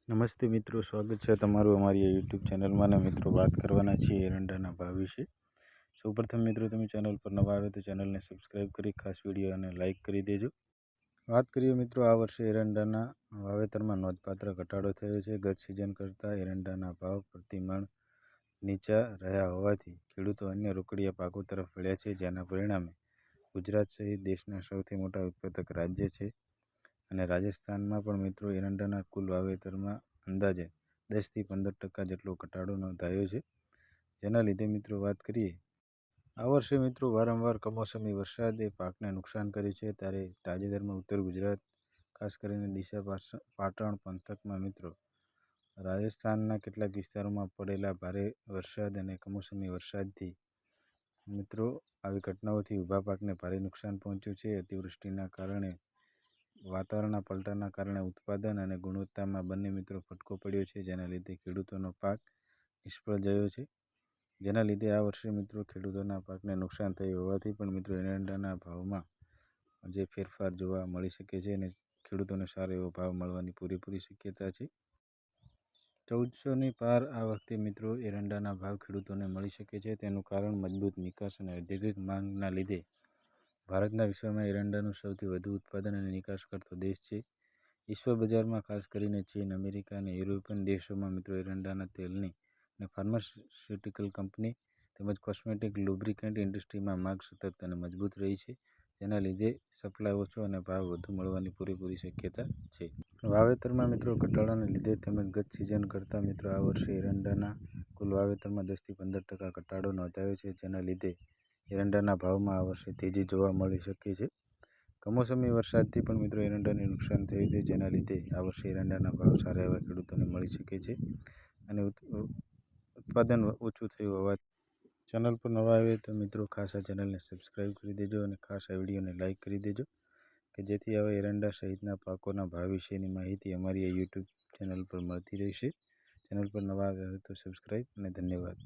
નમસ્તે મિત્રો, સ્વાગત છે તમારું અમારી યુટ્યુબ ચેનલમાં. અને મિત્રો, વાત કરવાના છીએ એરંડાના ભાવ વિશે. સૌપ્રથમ મિત્રો, તમે ચેનલ પર નવા આવે તો ચેનલને સબસ્ક્રાઈબ કરી ખાસ વિડીયો અને લાઇક કરી દેજો. વાત કરીએ મિત્રો, આ વર્ષે એરંડાના વાવેતરમાં નોંધપાત્ર ઘટાડો થયો છે. ગત સિઝન કરતાં એરંડાના ભાવ પ્રતિમણ નીચા રહ્યા હોવાથી ખેડૂતો અન્ય રોકડિયા પાકો તરફ વળ્યા છે, જેના પરિણામે ગુજરાત સહિત દેશના સૌથી મોટા ઉત્પાદક રાજ્ય છે અને રાજસ્થાનમાં પણ મિત્રો એરંડાના કુલ વાવેતરમાં અંદાજે 10 થી 15% જેટલો ઘટાડો નોંધાયો છે. જેના લીધે મિત્રો વાત કરીએ, આ વર્ષે મિત્રો વારંવાર કમોસમી વરસાદે પાકને નુકસાન કર્યું છે. ત્યારે તાજેતરમાં ઉત્તર ગુજરાત, ખાસ કરીને ડીસા પાટણ પંથકમાં મિત્રો રાજસ્થાનના કેટલાક વિસ્તારોમાં પડેલા ભારે વરસાદ અને કમોસમી વરસાદથી મિત્રો આવી ઘટનાઓથી ઊભા પાકને ભારે નુકસાન પહોંચ્યું છે. અતિવૃષ્ટિના કારણે, વાતાવરણના પલટાના કારણે ઉત્પાદન અને ગુણવત્તામાં બંને મિત્રો ફટકો પડ્યો છે, જેના લીધે ખેડૂતોનો પાક નિષ્ફળ ગયો છે. જેના લીધે આ વર્ષે મિત્રો ખેડૂતોના પાકને નુકસાન થયું હોવાથી પણ મિત્રો એરંડાના ભાવમાં જે ફેરફાર જોવા મળી શકે છે અને ખેડૂતોને સારો એવો ભાવ મળવાની પૂરેપૂરી શક્યતા છે. 1400ની પાર આ વખતે મિત્રો એરંડાના ભાવ ખેડૂતોને મળી શકે છે. તેનું કારણ મજબૂત નિકાસ અને ઔદ્યોગિક માંગના લીધે ભારતના વિશ્વમાં એરંડાનું સૌથી વધુ ઉત્પાદન અને નિકાસ કરતો દેશ છે. વિશ્વ બજારમાં ખાસ કરીને ચીન, અમેરિકા અને યુરોપિયન દેશોમાં મિત્રો એરંડાના તેલની અને ફાર્માસ્યુટિકલ કંપની તેમજ કોસ્મેટિક લુબ્રિકન્ટ ઇન્ડસ્ટ્રીમાં માંગ સતત અને મજબૂત રહી છે. જેના લીધે સપ્લાય ઓછો અને ભાવ વધુ મળવાની પૂરેપૂરી શક્યતા છે. વાવેતરમાં મિત્રો ઘટાડાને લીધે તેમજ ગત સિઝન કરતાં મિત્રો આ વર્ષે એરંડાના કુલ વાવેતરમાં 10 થી 15% ઘટાડો નોંધાયો છે. જેના લીધે એરંડાના ભાવમાં આ વર્ષે તેજી જોવા મળી શકે છે. કમોસમી વરસાદથી પણ મિત્રો એરંડાને નુકસાન થયું છે, જેના લીધે આ વર્ષે એરંડાના ભાવ સારા એવા ખેડૂતોને મળી શકે છે અને ઉત્પાદન ઓછું થયું હોવાથી ચેનલ પર નવા આવે તો મિત્રો ખાસ આ ચેનલને સબસ્ક્રાઈબ કરી દેજો અને ખાસ આ વિડીયોને લાઇક કરી દેજો, કે જેથી આવા એરંડા સહિતના પાકોના ભાવ વિશેની માહિતી અમારી આ યુટ્યુબ ચેનલ પર મળતી રહેશે. ચેનલ પર નવા આવ્યા હોય તો સબસ્ક્રાઈબ અને ધન્યવાદ.